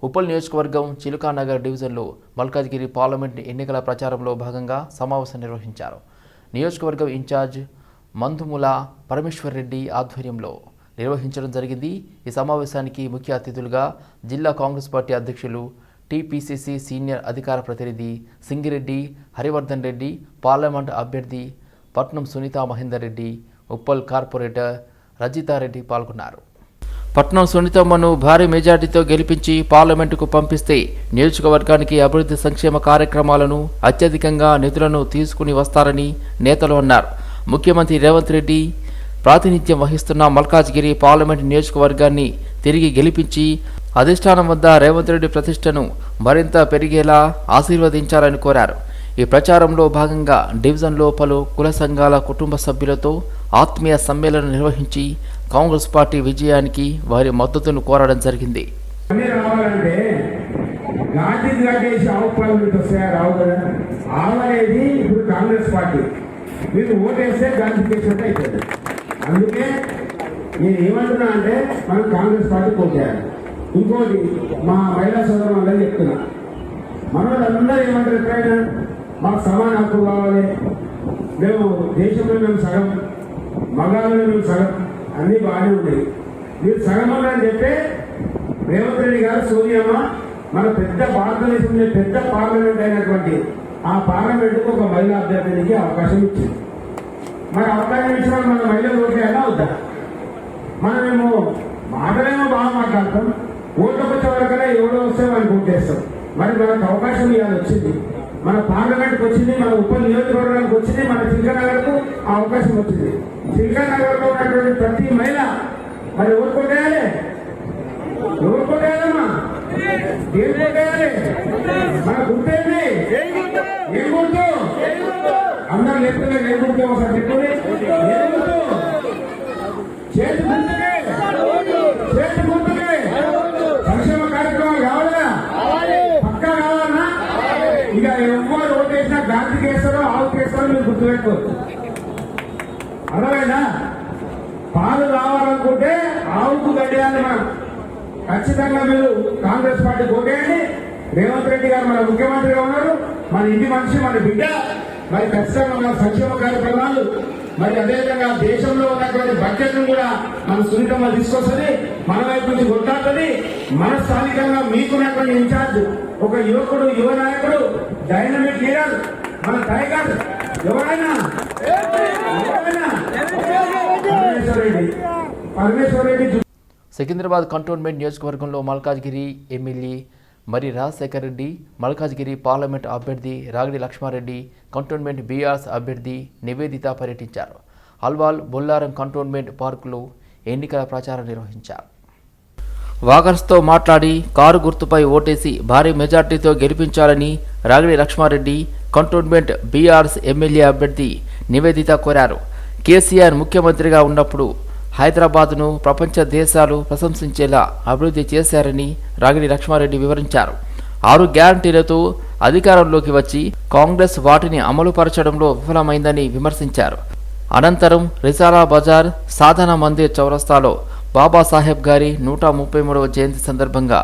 ఉప్పల్ నియోజకవర్గం చిలుకానగర్ డివిజన్లో మల్కాజ్గిరి పార్లమెంట్ ఎన్నికల ప్రచారంలో భాగంగా సమావేశం నిర్వహించారు. నియోజకవర్గం ఇన్ఛార్జ్ మందుముల పరమేశ్వర్ రెడ్డి ఆధ్వర్యంలో నిర్వహించడం జరిగింది. ఈ సమావేశానికి ముఖ్య అతిథులుగా జిల్లా కాంగ్రెస్ పార్టీ అధ్యక్షులు టీపీసీసీ సీనియర్ అధికార ప్రతినిధి సింగిరెడ్డి హరివర్ధన్ రెడ్డి, పార్లమెంట్ అభ్యర్థి పట్నం సునీతా మహేందర్ రెడ్డి, ఉప్పల్ కార్పొరేటర్ రజితారెడ్డి పాల్గొన్నారు. పట్నం సునీతమ్మను భారీ మెజార్టీతో గెలిపించి పార్లమెంటుకు పంపిస్తే నియోజకవర్గానికి అభివృద్ధి సంక్షేమ కార్యక్రమాలను అత్యధికంగా నిధులను తీసుకుని వస్తారని నేతలు అన్నారు. ముఖ్యమంత్రి రేవంత్ రెడ్డి ప్రాతినిధ్యం వహిస్తున్న మల్కాజ్గిరి పార్లమెంటు నియోజకవర్గాన్ని తిరిగి గెలిపించి అధిష్టానం వద్ద రేవంత్ రెడ్డి ప్రతిష్టను మరింత పెరిగేలా ఆశీర్వదించాలని కోరారు. ఈ ప్రచారంలో భాగంగా డివిజన్లో పలు కుల సంఘాల కుటుంబ సభ్యులతో ఆత్మీయ సమ్మేళనం నిర్వహించి కాంగ్రెస్ పార్టీ విజయానికి వారి మద్దతును కోరడం జరిగింది. అందుకే నేను ఏమంటున్నా అంటే మనం కాంగ్రెస్ పార్టీ కోటారు. ఇంకోటి మా మహిళా సోదరులందరూ చెప్తున్నా, మనోళ్ళందరూ ఏమంటారు, ఎప్పుడైనా మాకు సమాన హక్కు కావాలి, మేము దేశంలో మేము సగం, మగాళ్ళలో మేము సగం, అన్నీ బాగానే ఉండేవి. మీరు సగం అని చెప్పే రేవంత్ రెడ్డి గారు, సోనియమ్మ మన పెద్ద భారతదేశంలో పెద్ద పార్లమెంట్ అయినటువంటి ఆ పార్లమెంటుకు ఒక మహిళా అభ్యర్థికి అవకాశం ఇచ్చింది. మరి అవకాశం ఇచ్చిన మన మహిళలు ఓటేయాలా అవుతా? మనమేమో మాటలేమో బాగా మాట్లాడతాం, ఓట్లకు వచ్చే వరకనే ఎవడో వస్తే మనకు ఓటేస్తాం. మరి మనకు అవకాశం ఇవాళ వచ్చింది, మన పార్లమెంట్కి వచ్చింది, మన ఉప్పల్ నియోజకవర్గానికి వచ్చింది, మన చిల్కానగర్కు ఆ అవకాశం వచ్చింది. చిల్కానగర్లో ఉన్నటువంటి ప్రతి మహిళ మరి ఎవరు కొట్టేయాలి? ఎవరు కొట్టేయాలమ్మా? ఏం కొట్టేయాలి? మన గుర్తేంటి? ఏం గుర్తు? అందరూ లేకపోతే ఏం గుర్తు? ఒకసారి చెప్పుకోండి. ఏం గుర్తు? చేతి గుర్తుకే, చేతి గుర్తుకే సంక్షేమ కార్యక్రమాలు కావాలా? పక్కా కావాలన్నా? ఇక ఎవరు ఓటేసినా గాంధీ కేసారో ఆవు కేసారో మీరు గుర్తుపెట్టుకోవచ్చు. అర్థమైనా? పాలు రావాలనుకుంటే ఆవుకు గడియాలి. మనం ఖచ్చితంగా మీరు కాంగ్రెస్ పార్టీ ఓటేయండి. రేవంత్ రెడ్డి గారు మన ముఖ్యమంత్రిగా ఉన్నారు, మన ఇంటి మనిషి, మన బిడ్డ. మరి ఖచ్చితంగా మన సంక్షేమ కార్యక్రమాలు, మరి అదేవిధంగా దేశంలో ఉన్నటువంటి బడ్జెట్ ను కూడా మన సున్నితంగా తీసుకొస్తుంది, మన వైపు నుంచి కొట్లాడుతుంది. మన స్థానికంగా మీకున్నటువంటి ఇన్ఛార్జ్ ఒక యువకుడు, యువ నాయకుడు, డైనమిక్ లీడర్, మన టైగర్ ఎవరైనా పరమేశ్వర్ రెడ్డి. సికింద్రాబాద్ కంటోన్మెంట్ నియోజకవర్గంలో మల్కాజ్గిరి ఎమ్మెల్యే మరి రాజశేఖర్ రెడ్డి, మల్కాజ్గిరి పార్లమెంట్ అభ్యర్థి రాగిడి లక్ష్మారెడ్డి, కంటోన్మెంట్ బీఆర్ఎస్ అభ్యర్థి నివేదిత పర్యటించారు. అల్వాల్ బొల్లారం కంటోన్మెంట్ పార్కులో ఎన్నికల ప్రచారం నిర్వహించారు. వాకర్స్తో మాట్లాడి కారు గుర్తుపై ఓటేసి భారీ మెజార్టీతో గెలిపించాలని రాగిడి లక్ష్మారెడ్డి, కంటోన్మెంట్ బీఆర్ఎస్ ఎమ్మెల్యే అభ్యర్థి నివేదిత కోరారు. కేసీఆర్ ముఖ్యమంత్రిగా ఉన్నప్పుడు హైదరాబాద్ను ప్రపంచ దేశాలు ప్రశంసించేలా అభివృద్ధి చేశారని రాగిడి లక్ష్మారెడ్డి వివరించారు. 6 గ్యారంటీలతో అధికారంలోకి వచ్చి కాంగ్రెస్ వాటిని అమలుపరచడంలో విఫలమైందని విమర్శించారు. అనంతరం రిసాలా బజార్ సాధన మందిర్ చౌరస్తాలో బాబాసాహెబ్ గారి 133వ జయంతి సందర్భంగా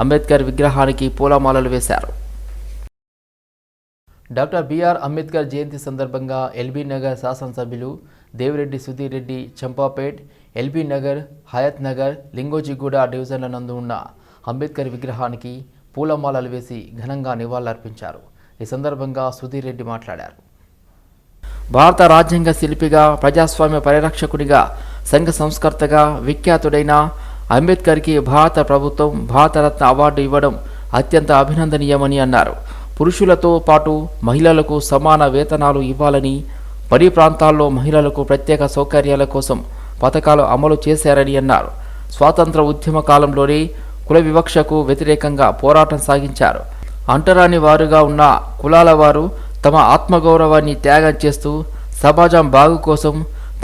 అంబేద్కర్ విగ్రహానికి పూలమాలలు వేశారు. డాక్టర్ బిఆర్ అంబేద్కర్ జయంతి సందర్భంగా ఎల్బీ నగర్ శాసనసభ్యులు దేవిరెడ్డి సుధీర్ రెడ్డి చంపాపేట్, ఎల్బీ నగర్, హయత్ నగర్, లింగోజిగూడ డివిజన్ల నందు ఉన్న అంబేద్కర్ విగ్రహానికి పూలమాలలు వేసి ఘనంగా నివాళులర్పించారు. ఈ సందర్భంగా సుధీర్ రెడ్డి మాట్లాడారు. భారత రాజ్యాంగ శిల్పిగా, ప్రజాస్వామ్య పరిరక్షకుడిగా, సంఘ సంస్కర్తగా విఖ్యాతుడైన అంబేద్కర్కి భారత ప్రభుత్వం భారతరత్న అవార్డు ఇవ్వడం అత్యంత అభినందనీయమని అన్నారు. పురుషులతో పాటు మహిళలకు సమాన వేతనాలు ఇవ్వాలని, పని ప్రాంతాల్లో మహిళలకు ప్రత్యేక సౌకర్యాల కోసం పథకాలు అమలు చేశారని అన్నారు. స్వాతంత్ర ఉద్యమ కాలంలోనే కుల వివక్షకు వ్యతిరేకంగా పోరాటం సాగించారు. అంటరాని వారుగా ఉన్న కులాల వారు తమ ఆత్మగౌరవాన్ని త్యాగం చేస్తూ సమాజం బాగు కోసం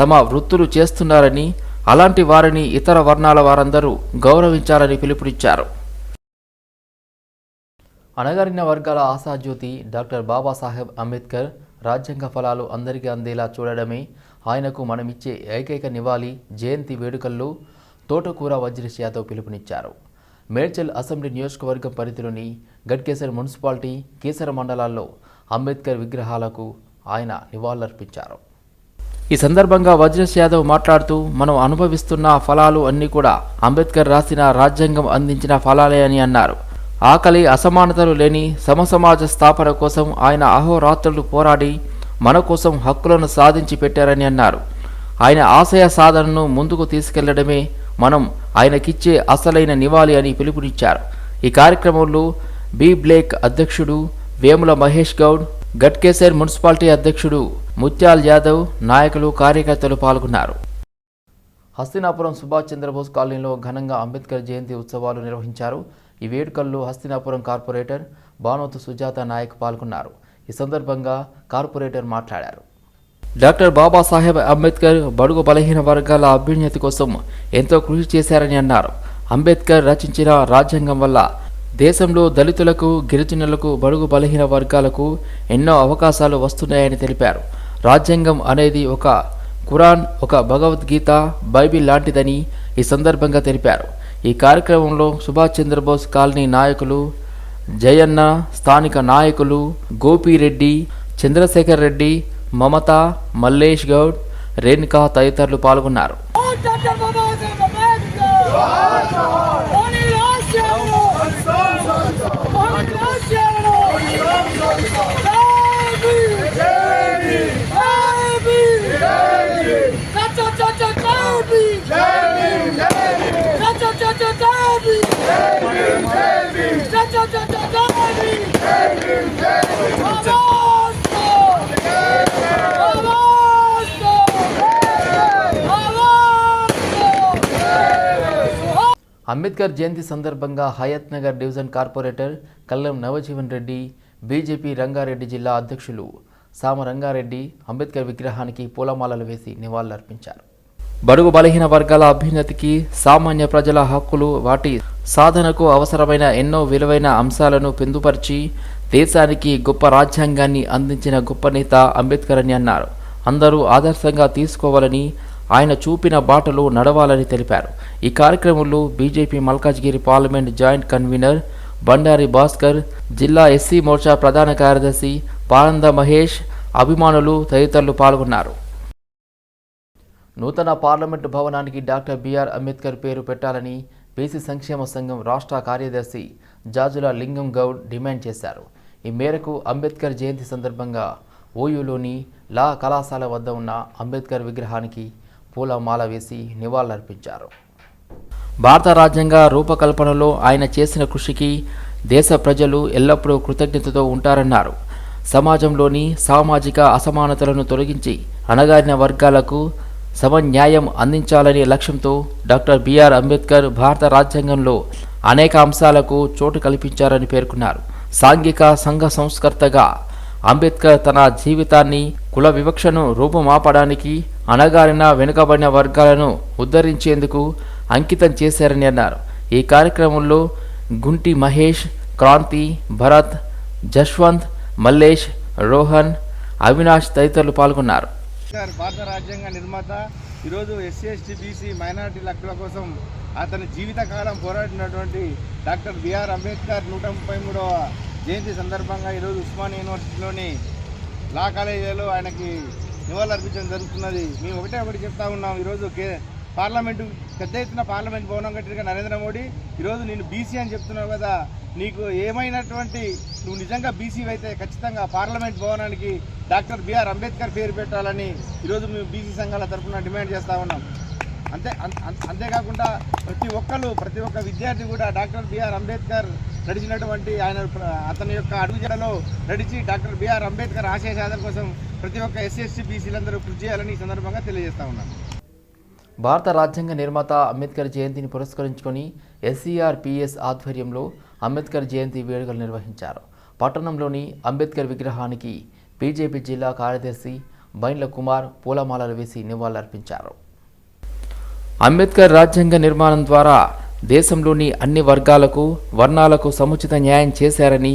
తమ వృత్తులు చేస్తున్నారని, అలాంటి వారిని ఇతర వర్ణాల వారందరూ గౌరవించాలని పిలుపునిచ్చారు. అణగారిన వర్గాల ఆశాజ్యోతి డాక్టర్ బాబాసాహెబ్ అంబేద్కర్ రాజ్యాంగ ఫలాలు అందరికీ అందేలా చూడడమే ఆయనకు మనమిచ్చే ఏకైక నివాళి. జయంతి వేడుకల్లో తోటకూర వజ్రశ్ యాదవ్ పిలుపునిచ్చారు. మేడ్చల్ అసెంబ్లీ నియోజకవర్గం పరిధిలోని గట్కేసర్ మున్సిపాలిటీ కీసర మండలాల్లో అంబేద్కర్ విగ్రహాలకు ఆయన నివాళులర్పించారు. ఈ సందర్భంగా వజ్రేష్ యాదవ్ మాట్లాడుతూ మనం అనుభవిస్తున్న ఫలాలు అన్నీ కూడా అంబేద్కర్ రాసిన రాజ్యాంగం అందించిన ఫలాలే అని అన్నారు. ఆకలి అసమానతలు లేని సమసమాజ స్థాపన కోసం ఆయన అహోరాత్రులు పోరాడి మన కోసం హక్కులను సాధించి పెట్టారని అన్నారు. ఆయన ఆశయ సాధనను ముందుకు తీసుకెళ్లడమే మనం ఆయనకిచ్చే అసలైన నివాళి అని పిలుపునిచ్చారు. ఈ కార్యక్రమంలో బి బ్లేక్ అధ్యక్షుడు వేముల మహేష్ గౌడ్, గట్కేసర్ మున్సిపాలిటీ అధ్యక్షుడు ముత్యాల్ యాదవ్, నాయకులు, కార్యకర్తలు పాల్గొన్నారు. హస్తినాపురం సుభాష్ చంద్రబోస్ కాలనీలో ఘనంగా అంబేద్కర్ జయంతి ఉత్సవాలు నిర్వహించారు. ఈ వేడుకల్లో హస్తినాపురం కార్పొరేటర్ బానోతు సుజాత నాయక్ పాల్గొన్నారు. ఈ సందర్భంగా కార్పొరేటర్ మాట్లాడారు. డాక్టర్ బాబాసాహెబ్ అంబేద్కర్ బడుగు బలహీన వర్గాల అభ్యున్నతి కోసం ఎంతో కృషి చేశారని అన్నారు. అంబేద్కర్ రచించిన రాజ్యాంగం వల్ల దేశంలో దళితులకు, గిరిజనులకు, బడుగు బలహీన వర్గాలకు ఎన్నో అవకాశాలు వస్తున్నాయని తెలిపారు. రాజ్యాంగం అనేది ఒక ఖురాన్, ఒక భగవద్గీత, బైబిల్ లాంటిదని ఈ సందర్భంగా తెలిపారు. ఈ కార్యక్రమంలో సుభాష్ చంద్రబోస్ కాలనీ నాయకులు జయన్న, స్థానిక నాయకులు గోపిరెడ్డి, చంద్రశేఖర్ రెడ్డి, మమత, మల్లేష్ గౌడ్, రేణుకా తదితరులు పాల్గొన్నారు. అంబేద్కర్ జయంతి సందర్భంగా హయత్ నగర్ డివిజన్ కార్పొరేటర్ కల్లం నవజీవన్ రెడ్డి, బీజేపీ రంగారెడ్డి జిల్లా అధ్యక్షులు సామ రంగారెడ్డి అంబేద్కర్ విగ్రహానికి పూలమాలలు వేసి నివాళులర్పించారు. బడుగు బలహీన వర్గాల అభ్యున్నతికి, సామాన్య ప్రజల హక్కులు, వాటి సాధనకు అవసరమైన ఎన్నో విలువైన అంశాలను పొందుపరిచి దేశానికి గొప్ప రాజ్యాంగాన్ని అందించిన గొప్ప నేత అంబేద్కర్ అని అన్నారు. అందరూ ఆదర్శంగా తీసుకోవాలని, ఆయన చూపిన బాటలు నడవాలని తెలిపారు. ఈ కార్యక్రమంలో BJP Malkajgiri parliament joint convener Bandari Bhaskar, జిల్లా ఎస్సీ మోర్చా ప్రధాన కార్యదర్శి పానంద మహేష్, అభిమానులు తదితరులు పాల్గొన్నారు. నూతన పార్లమెంటు భవనానికి డాక్టర్ బిఆర్ అంబేద్కర్ పేరు పెట్టాలని బీసీ సంక్షేమ సంఘం రాష్ట్ర కార్యదర్శి జాజుల లింగం గౌడ్ డిమాండ్ చేశారు. ఈ మేరకు అంబేద్కర్ జయంతి సందర్భంగా ఓయూలోని లా కళాశాల వద్ద ఉన్న అంబేద్కర్ విగ్రహానికి పూలమాల వేసి నివాళులర్పించారు. భారత రాజ్యాంగ రూపకల్పనలో ఆయన చేసిన కృషికి దేశ ప్రజలు ఎల్లప్పుడూ కృతజ్ఞతతో ఉంటారన్నారు. సమాజంలోని సామాజిక అసమానతలను తొలగించి అణగారిన వర్గాలకు సమన్యాయం అందించాలనే లక్ష్యంతో డాక్టర్ బిఆర్ అంబేద్కర్ భారత రాజ్యాంగంలో అనేక అంశాలకు చోటు కల్పించారని పేర్కొన్నారు. సాంఘిక సంఘ సంస్కర్తగా అంబేద్కర్ తన జీవితాన్ని కుల వివక్షను రూపుమాపడానికి, అణగారిన వెనుకబడిన వర్గాలను ఉద్ధరించేందుకు అంకితం చేశారని అన్నారు. ఈ కార్యక్రమంలో గుంటి మహేష్, క్రాంతి, భరత్, జశ్వంత్, మల్లేష్, రోహన్, అవినాష్ తదితరులు పాల్గొన్నారు. భారత రాజ్యాంగ నిర్మాత ఈరోజు ఎస్సీ, ఎస్టీ, బీసీ, మైనారిటీ హక్కుల కోసం అతని జీవితకాలం పోరాడినటువంటి డాక్టర్ బిఆర్ అంబేద్కర్ 133వ జయంతి సందర్భంగా ఈరోజు ఉస్మానియా యూనివర్సిటీలోని లా కాలేజీలో ఆయనకి నివాళులర్పించడం జరుగుతున్నది. మేము ఒకటి చెప్తా ఉన్నాం. ఈరోజు పార్లమెంటు పెద్ద ఎత్తున పార్లమెంట్ భవనం కట్టిన నరేంద్ర మోడీ ఈరోజు నేను బీసీ అని చెప్తున్నావు కదా, నీకు ఏమైనటువంటి నువ్వు నిజంగా బీసీ అయితే ఖచ్చితంగా పార్లమెంట్ భవనానికి డాక్టర్ బిఆర్ అంబేద్కర్ పేరు పెట్టాలని ఈరోజు మేము బీసీ సంఘాల తరఫున డిమాండ్ చేస్తూ ఉన్నాం. అంతేకాకుండా ప్రతి ఒక్క విద్యార్థి కూడా డాక్టర్ బిఆర్ అంబేద్కర్ నడిచినటువంటి అతని యొక్క అడుగుజాడలో నడిచి డాక్టర్ బిఆర్ అంబేద్కర్ ఆశయ సాధన కోసం ప్రతి ఒక్క ఎస్సీ, ఎస్టీ, బీసీలందరూ కృషి చేయాలని ఈ సందర్భంగా తెలియజేస్తా ఉన్నాను. భారత రాజ్యాంగ నిర్మాత అంబేద్కర్ జయంతిని పురస్కరించుకొని ఎస్సీఆర్పీఎస్ ఆధ్వర్యంలో అంబేద్కర్ జయంతి వేడుకలు నిర్వహించారు. పట్టణంలోని అంబేద్కర్ విగ్రహానికి బీజేపీ జిల్లా కార్యదర్శి బైండ్ల కుమార్ పూలమాలలు వేసి నివాళులర్పించారు. అంబేద్కర్ రాజ్యాంగ నిర్మాణం ద్వారా దేశంలోని అన్ని వర్గాలకు, వర్ణాలకు సముచిత న్యాయం చేశారని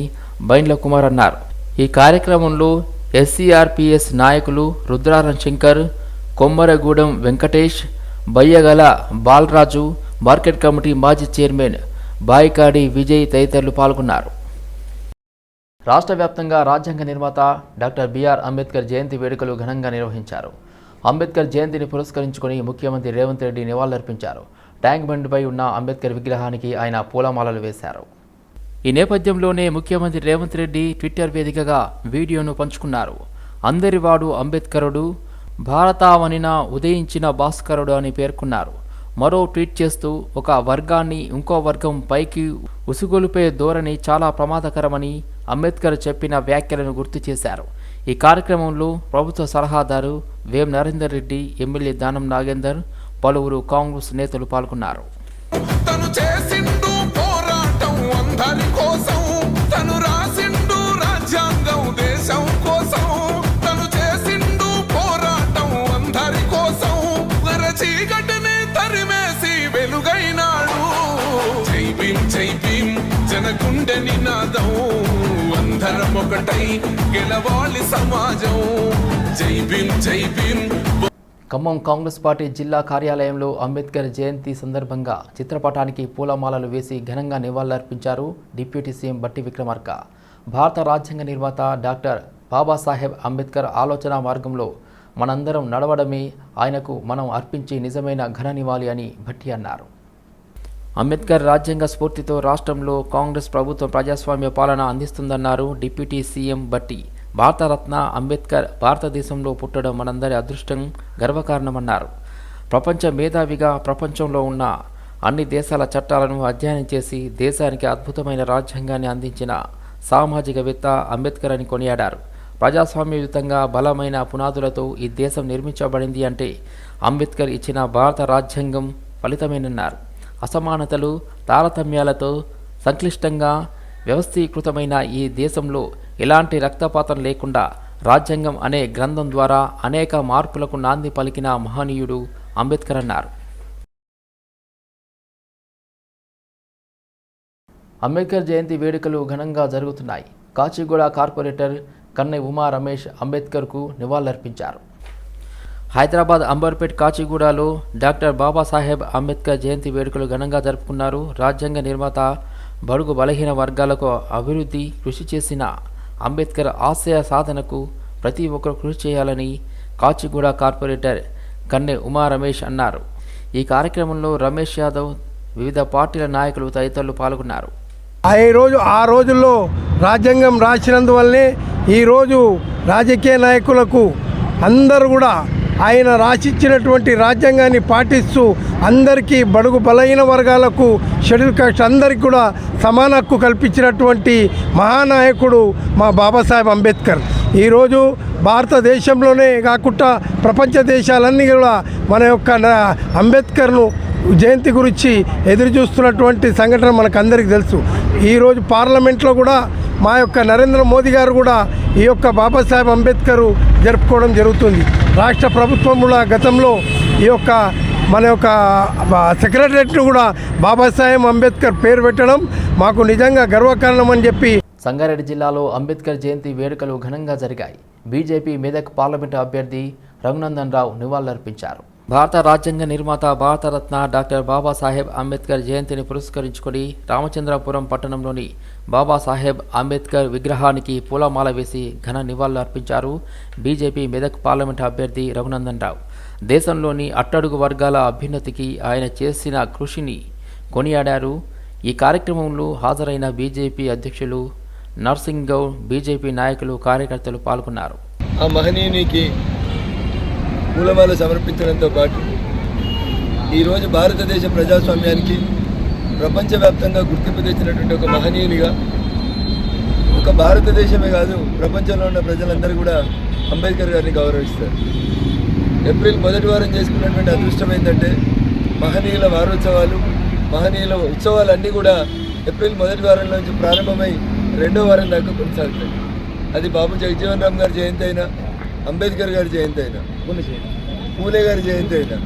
బైండ్ల కుమార్ అన్నారు. ఈ కార్యక్రమంలో ఎస్సీఆర్పీఎస్ నాయకులు రుద్రారం శంకర్, కొమ్మరగూడెం వెంకటేష్, బయ్యగల బాలరాజు, మార్కెట్ కమిటీ మాజీ చైర్మన్ బాయికాడి విజయ్ తదితరులు పాల్గొన్నారు. రాష్ట్ర వ్యాప్తంగా రాజ్యాంగ నిర్మాత డాక్టర్ బిఆర్ అంబేద్కర్ జయంతి వేడుకలు ఘనంగా నిర్వహించారు. అంబేద్కర్ జయంతిని పురస్కరించుకొని ముఖ్యమంత్రి రేవంత్ రెడ్డి నివాళులర్పించారు. ట్యాంక్ బండ్పై ఉన్న అంబేద్కర్ విగ్రహానికి ఆయన పూలమాలలు వేశారు. ఈ నేపథ్యంలోనే ముఖ్యమంత్రి రేవంత్ రెడ్డి ట్విట్టర్ వేదికగా వీడియోను పంచుకున్నారు. అందరివాడు అంబేద్కరుడు, భారతావనిన ఉదయించిన భాస్కరుడు అని పేర్కొన్నారు. మరో ట్వీట్ చేస్తూ ఒక వర్గాన్ని ఇంకో వర్గం పైకి ఉసుగొలిపే ధోరణి చాలా ప్రమాదకరమని అంబేద్కర్ చెప్పిన వ్యాఖ్యలను గుర్తు చేశారు. ఈ కార్యక్రమంలో ప్రభుత్వ సలహాదారు వేం నరేందర్ రెడ్డి, ఎమ్మెల్యే దానం నాగేందర్, పలువురు కాంగ్రెస్ నేతలు పాల్గొన్నారు. తను చేసిండు పోరాటం అందరి కోసం, తను రాసిండు రాజ్యాంగం దేశం కోసం, తను చేసిండు పోరాటం అందరి కోసం, చీకటిని తరిమేసి వెలుగైనాడు. జై భీం జనగుండె నినాదం, అందరం ఒకటై గెలవాలి సమాజం. జై భీం. ఖమ్మం కాంగ్రెస్ పార్టీ జిల్లా కార్యాలయంలో అంబేద్కర్ జయంతి సందర్భంగా చిత్రపటానికి పూలమాలలు వేసి ఘనంగా నివాళులర్పించారు డిప్యూటీ సీఎం బట్టి విక్రమార్క. భారత రాజ్యాంగ నిర్మాత డాక్టర్ బాబాసాహెబ్ అంబేద్కర్ ఆలోచన మార్గంలో మనందరం నడవడమే ఆయనకు మనం అర్పించే నిజమైన ఘన నివాళి అని భట్టి అన్నారు. అంబేద్కర్ రాజ్యాంగ స్ఫూర్తితో రాష్ట్రంలో కాంగ్రెస్ ప్రభుత్వం ప్రజాస్వామ్య పాలన అందిస్తుందన్నారు డిప్యూటీ సీఎం బట్టి. భారతరత్న అంబేద్కర్ భారతదేశంలో పుట్టడం మనందరి అదృష్టం, గర్వకారణమన్నారు. ప్రపంచ మేధావిగా ప్రపంచంలో ఉన్న అన్ని దేశాల చట్టాలను అధ్యయనం చేసి దేశానికి అద్భుతమైన రాజ్యాంగాన్ని అందించిన సామాజికవేత్త అంబేద్కర్ అని కొనియాడారు. ప్రజాస్వామ్యయుతంగా బలమైన పునాదులతో ఈ దేశం నిర్మించబడింది అంటే అంబేద్కర్ ఇచ్చిన భారత రాజ్యాంగం ఫలితమేనన్నారు. అసమానతలు, తారతమ్యాలతో సంక్లిష్టంగా వ్యవస్థీకృతమైన ఈ దేశంలో ఎలాంటి రక్తపాతం లేకుండా రాజ్యాంగం అనే గ్రంథం ద్వారా అనేక మార్పులకు నాంది పలికిన మహనీయుడు అంబేద్కర్ అన్నారు. అంబేద్కర్ జయంతి వేడుకలు ఘనంగా జరుగుతున్నాయి. కాచిగూడ కార్పొరేటర్ కన్నె ఉమా రమేష్ అంబేద్కర్కు నివాళులర్పించారు. హైదరాబాద్ అంబర్పేట్ కాచిగూడలో డాక్టర్ బాబాసాహెబ్ అంబేద్కర్ జయంతి వేడుకలు ఘనంగా జరుపుకున్నారు. రాజ్యాంగ నిర్మాత బడుగు బలహీన వర్గాలకు అభివృద్ధి కృషి చేసిన అంబేద్కర్ ఆశయ సాధనకు ప్రతి ఒక్కరు కృషి చేయాలని కాచిగూడ కార్పొరేటర్ కన్నె ఉమా రమేష్ అన్నారు. ఈ కార్యక్రమంలో రమేష్ యాదవ్, వివిధ పార్టీల నాయకులు తదితరులు పాల్గొన్నారు. ఆ రోజుల్లో రాజ్యాంగం రాసినందువల్లనే ఈరోజు రాజకీయ నాయకులకు అందరూ కూడా ఆయన రాసిచ్చినటువంటి రాజ్యాంగాన్ని పాటిస్తూ అందరికీ బడుగు బలహీన వర్గాలకు, షెడ్యూల్ కాస్ట్ అందరికీ కూడా సమాన హక్కు కల్పించినటువంటి మహానాయకుడు మా బాబాసాహెబ్ అంబేద్కర్. ఈరోజు భారతదేశంలోనే కాకుండా ప్రపంచ దేశాలన్నీ కూడా మన యొక్క అంబేద్కర్ను జయంతి గురించి ఎదురు చూస్తున్నటువంటి సంఘటన మనకు అందరికీ తెలుసు. ఈరోజు పార్లమెంట్లో కూడా మా యొక్క నరేంద్ర మోదీ గారు కూడా ఈ యొక్క బాబాసాహెబ్ అంబేద్కర్ జరుపుకోవడం జరుగుతుంది. రాష్ట్ర ప్రభుత్వం కూడా గతంలో ఈ యొక్క మన యొక్క సెక్రటరియట్ను కూడా బాబాసాహెబ్ అంబేద్కర్ పేరు పెట్టడం మాకు నిజంగా గర్వకారణం అని చెప్పి. సంగారెడ్డి జిల్లాలో అంబేద్కర్ జయంతి వేడుకలు ఘనంగా జరిగాయి. బీజేపీ మెదక్ పార్లమెంటు అభ్యర్థి రఘునందన్ రావు నివాళులర్పించారు. భారత రాజ్యాంగ నిర్మాత భారతరత్న డాక్టర్ బాబాసాహెబ్ అంబేద్కర్ జయంతిని పురస్కరించుకొని రామచంద్రపురం పట్టణంలోని బాబాసాహెబ్ అంబేద్కర్ విగ్రహానికి పూలమాల వేసి ఘన నివాళులు అర్పించారు బీజేపీ మెదక్ పార్లమెంటు అభ్యర్థి రఘునందన్ రావు. దేశంలోని అట్టడుగు వర్గాల అభ్యున్నతికి ఆయన చేసిన కృషిని కొనియాడారు. ఈ కార్యక్రమంలో హాజరైన బీజేపీ అధ్యక్షులు నర్సింగ్ గౌడ్, బీజేపీ నాయకులు, కార్యకర్తలు పాల్గొన్నారు. ఆ మహనీయునికి పూలమాల సమర్పించడంతో పాటు ఈరోజు భారతదేశ ప్రజాస్వామ్యానికి ప్రపంచవ్యాప్తంగా గుర్తింపు తెచ్చినటువంటి ఒక మహనీయునిగా ఒక భారతదేశమే కాదు ప్రపంచంలో ఉన్న ప్రజలందరూ కూడా అంబేద్కర్ గారిని గౌరవిస్తారు. ఏప్రిల్ మొదటి వారం చేసుకున్నటువంటి అదృష్టం ఏంటంటే మహనీయుల వారోత్సవాలు, మహనీయుల ఉత్సవాలన్నీ కూడా ఏప్రిల్ మొదటి వారం నుంచి ప్రారంభమై రెండో వారం దాకా కొనసాగుతాయి. అది బాబు జగజీవన్ రామ్ గారి జయంతి అయినా, అంబేద్కర్ గారి జయంతి అయినా, పూలే గారి జయంతి అయినా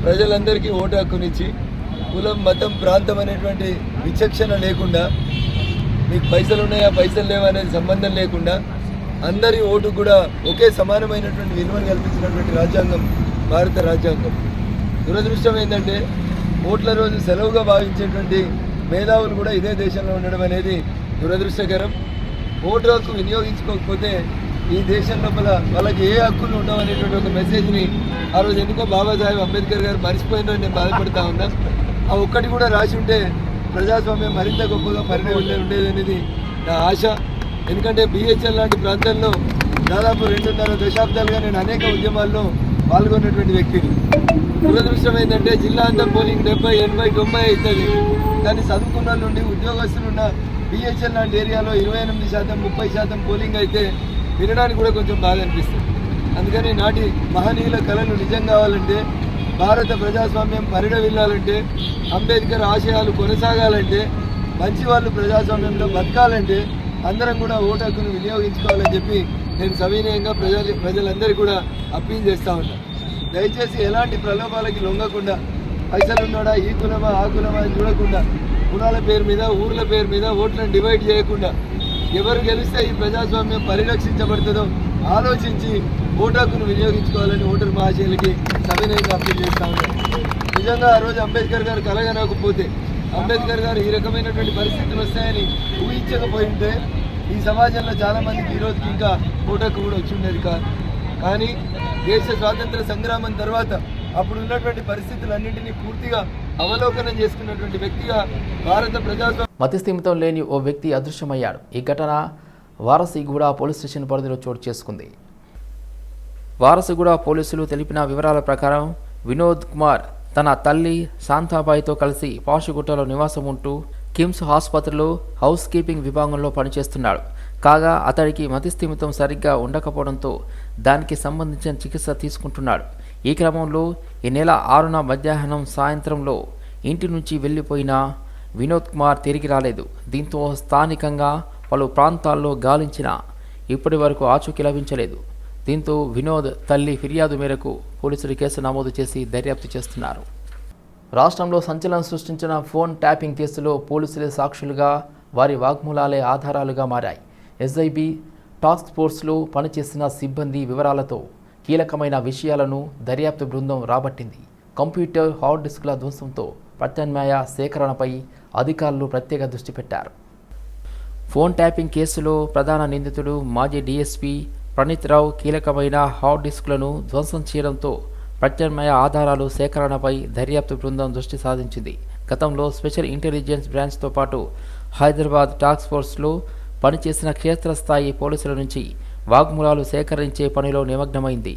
ప్రజలందరికీ ఓటు హక్కునిచ్చి కులం, మతం, ప్రాంతం అనేటువంటి విచక్షణ లేకుండా, మీకు పైసలు ఉన్నాయా పైసలు లేవా అనేది సంబంధం లేకుండా అందరి ఓటు కూడా ఒకే సమానమైనటువంటి విలువను కల్పించినటువంటి రాజ్యాంగం భారత రాజ్యాంగం. దురదృష్టం ఏంటంటే ఓట్ల రోజు సెలవుగా భావించేటువంటి మేధావులు కూడా ఇదే దేశంలో ఉండడం అనేది దురదృష్టకరం. ఓటు హక్కు వినియోగించుకోకపోతే ఈ దేశం లోపల వాళ్ళకి ఏ హక్కులు ఉండవు అనేటువంటి ఒక మెసేజ్ని ఆ రోజు ఎందుకో బాబాసాహెబ్ అంబేద్కర్ గారు మర్చిపోయినారని నేను బాధపడతా ఉన్నా. ఆ ఒక్కటి కూడా రాసి ఉంటే ప్రజాస్వామ్యం మరింత గొప్పగా పరిణమిల్లి ఉండేది అనేది నా ఆశ. ఎందుకంటే BHL లాంటి ప్రాంతాల్లో దాదాపు 2.5 దశాబ్దాలుగా నేను అనేక ఉద్యమాల్లో పాల్గొన్నటువంటి వ్యక్తిని. దురదృష్టం ఏంటంటే జిల్లా అంతా పోలింగ్ 70, 80, 90 అవుతుంది. కానీ చదువుకున్న నుండి ఉద్యోగస్తులున్న BHL లాంటి ఏరియాలో 28%, 30% పోలింగ్ అయితే వినడానికి కూడా కొంచెం బాగా అనిపిస్తుంది. అందుకని నాటి మహనీయుల కళలు నిజం కావాలంటే, భారత ప్రజాస్వామ్యం పరిణమిల్లాలంటే, అంబేద్కర్ ఆశయాలు కొనసాగాలంటే, మంచి వాళ్ళు ప్రజాస్వామ్యంలో బతకాలంటే అందరం కూడా ఓటు హక్కును వినియోగించుకోవాలని చెప్పి నేను సవినయంగా ప్రజలందరికీ కూడా అప్పీల్ చేస్తూ ఉన్నాను. దయచేసి ఎలాంటి ప్రలోభాలకి లొంగకుండా, పైసలు ఉన్నాడా, ఈ కులమా ఆ కులమా అని చూడకుండా, కులాల పేరు మీద ఊర్ల పేరు మీద ఓట్లను డివైడ్ చేయకుండా, ఎవరు గెలిస్తే ఈ ప్రజాస్వామ్యం పరిరక్షించబడుతుందో ఆలోచించి ఓటు హక్కును వినియోగించుకోవాలని ఓటరు మహాశయులకి సవినయంగా అప్పీల్ చేస్తూ ఉన్నాను. నిజంగా ఆ రోజు అంబేద్కర్ గారు కలగనకపోతే, అంబేద్కర్ గారు ఈ రకమైనటువంటి పరిస్థితులు వస్తాయని ఊహించకపోయింటే ఈ సమాజంలో చాలామందికి ఈ రోజుకి ఇంకా ఓటు హక్కు కూడా వచ్చి ఉండేది కాదు. కానీ దేశ స్వాతంత్ర సంగ్రామం తర్వాత అప్పుడు ఉన్నటువంటి పరిస్థితులన్నింటినీ పూర్తిగా అవలోకనం చేసుకున్నటువంటి వ్యక్తిగా భారత ప్రజాస్వామ్య మతిస్థిమితం లేని ఓ వ్యక్తి అదృశ్యమయ్యాడు. ఈ ఘటన వారసిగూడ పోలీస్ స్టేషన్ పరిధిలో చోటు చేసుకుంది. వారసిగూడ పోలీసులు తెలిపిన వివరాల ప్రకారం వినోద్ కుమార్ తన తల్లి శాంతాబాయితో కలిసి పాషుగుట్టలో నివాసం ఉంటూ కిమ్స్ ఆసుపత్రిలో హౌస్ కీపింగ్ విభాగంలో పనిచేస్తున్నాడు. కాగా అతడికి మతిస్థిమితం సరిగ్గా ఉండకపోవడంతో దానికి సంబంధించిన చికిత్స తీసుకుంటున్నాడు. ఈ క్రమంలో ఈ నెల 6న మధ్యాహ్నం సాయంత్రంలో ఇంటి నుంచి వెళ్ళిపోయిన వినోద్ కుమార్ తిరిగి రాలేదు. దీంతో స్థానికంగా పలు ప్రాంతాల్లో గాలించినా ఇప్పటి వరకు ఆచూకీ లభించలేదు. దీంతో వినోద్ తల్లి ఫిర్యాదు మేరకు పోలీసులు కేసు నమోదు చేసి దర్యాప్తు చేస్తున్నారు. రాష్ట్రంలో సంచలనం సృష్టించిన ఫోన్ ట్యాపింగ్ కేసులో పోలీసులే సాక్షులుగా, వారి వాగ్మూలాలే ఆధారాలుగా మారాయి. SIB టాస్క్ ఫోర్స్లో పనిచేసిన సిబ్బంది వివరాలతో కీలకమైన విషయాలను దర్యాప్తు బృందం రాబట్టింది. కంప్యూటర్, హార్డ్ డిస్క్ల ధ్వంసంతో ప్రత్యామ్నాయ సేకరణపై అధికారులు ప్రత్యేక దృష్టి పెట్టారు. ఫోన్ ట్యాపింగ్ కేసులో ప్రధాన నిందితుడు మాజీ DSP ప్రణీత్ రావు కీలకమైన హార్డ్ డిస్క్లను ధ్వంసం చేయడంతో ప్రత్యామ్నాయ ఆధారాలు సేకరణపై దర్యాప్తు బృందం దృష్టి సాధించింది. గతంలో స్పెషల్ ఇంటెలిజెన్స్ బ్రాంచ్తో పాటు హైదరాబాద్ టాస్క్ ఫోర్స్లో పనిచేసిన క్షేత్రస్థాయి పోలీసుల నుంచి వాగ్మూలాలు సేకరించే పనిలో నిమగ్నమైంది.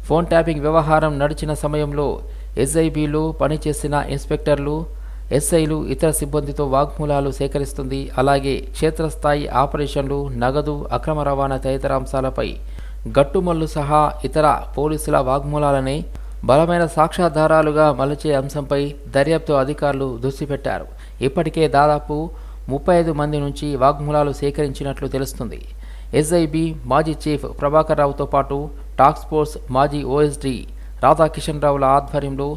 ఫోన్ ట్యాపింగ్ వ్యవహారం నడిచిన సమయంలో SIBలో పనిచేసిన ఇన్స్పెక్టర్లు, SIలు ఇతర సిబ్బందితో వాగ్మూలాలు సేకరిస్తుంది. అలాగే క్షేత్రస్థాయి ఆపరేషన్లు, నగదు, అక్రమ రవాణా తదితర అంశాలపై గట్టుమల్లు సహా ఇతర పోలీసుల వాగ్మూలాలనే బలమైన సాక్ష్యాధారాలుగా మలచే అంశంపై దర్యాప్తు అధికారులు దృష్టి పెట్టారు. ఇప్పటికే దాదాపు 35 మంది నుంచి వాగ్మూలాలు సేకరించినట్లు తెలుస్తుంది. SIB మాజీ చీఫ్ ప్రభాకర్ రావుతో పాటు టాస్క్ ఫోర్స్ మాజీ OSD రాధాకిషన్ రావుల ఆధ్వర్యంలో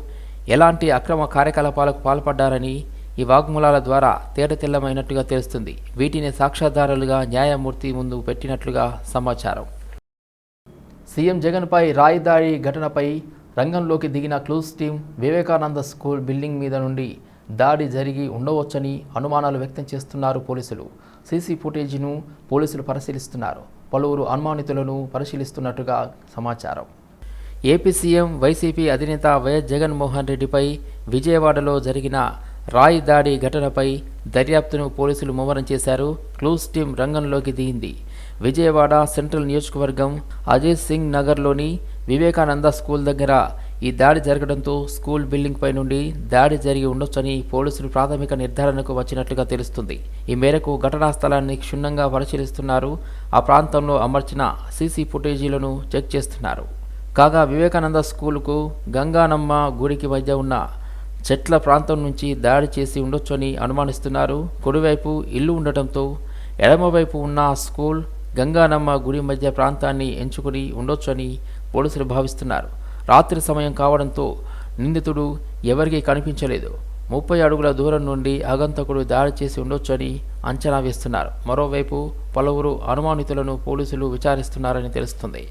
ఎలాంటి అక్రమ కార్యకలాపాలకు పాల్పడ్డారని ఈ వాగ్మూలాల ద్వారా తేటతెల్లమైనట్టుగా తెలుస్తుంది. వీటిని సాక్ష్యాధారాలుగా న్యాయమూర్తి ముందు పెట్టినట్లుగా సమాచారం. సీఎం జగన్పై రాయిదాడి ఘటనపై రంగంలోకి దిగిన clues team Vivekananda school building మీద నుండి దాడి జరిగి ఉండవచ్చని అనుమానాలు వ్యక్తం చేస్తున్నారు పోలీసులు. సీసీ ఫుటేజీను పోలీసులు పరిశీలిస్తున్నారు. పలువురు అనుమానితులను పరిశీలిస్తున్నట్టుగా సమాచారం. ఏపీ సీఎం వైసీపీ అధినేత వైఎస్ జగన్మోహన్ రెడ్డిపై విజయవాడలో జరిగిన రాయి దాడి ఘటనపై దర్యాప్తును పోలీసులు ముమ్మరం చేశారు. క్లూస్ టీం రంగంలోకి దిగింది. విజయవాడ సెంట్రల్ నియోజకవర్గం అజయ్ సింగ్ నగర్లోని వివేకానంద స్కూల్ దగ్గర ఈ దాడి జరగడంతో స్కూల్ బిల్డింగ్ పై నుండి దాడి జరిగి ఉండొచ్చని పోలీసులు ప్రాథమిక నిర్ధారణకు వచ్చినట్లుగా తెలుస్తుంది. ఈ మేరకు ఘటనా స్థలాన్ని క్షుణ్ణంగా పరిశీలిస్తున్నారు. ఆ ప్రాంతంలో అమర్చిన సీసీ ఫుటేజీలను చెక్ చేస్తున్నారు. కాగా వివేకానంద స్కూలుకు గంగానమ్మ గుడికి మధ్య ఉన్న చెట్ల ప్రాంతం నుంచి దాడి చేసి ఉండొచ్చని అనుమానిస్తున్నారు. కుడివైపు ఇల్లు ఉండటంతో ఎడమవైపు ఉన్న స్కూల్, గంగానమ్మ గుడి మధ్య ప్రాంతాన్ని ఎంచుకుని ఉండొచ్చని పోలీసులు భావిస్తున్నారు. రాత్రి సమయం కావడంతో నిందితుడు ఎవరికీ కనిపించలేదు. 30 అడుగుల దూరం నుండి ఆగంతకుడు దాడి చేసి ఉండొచ్చని అంచనా వేస్తున్నారు. మరోవైపు పలువురు అనుమానితులను పోలీసులు విచారిస్తున్నారని తెలుస్తుంది.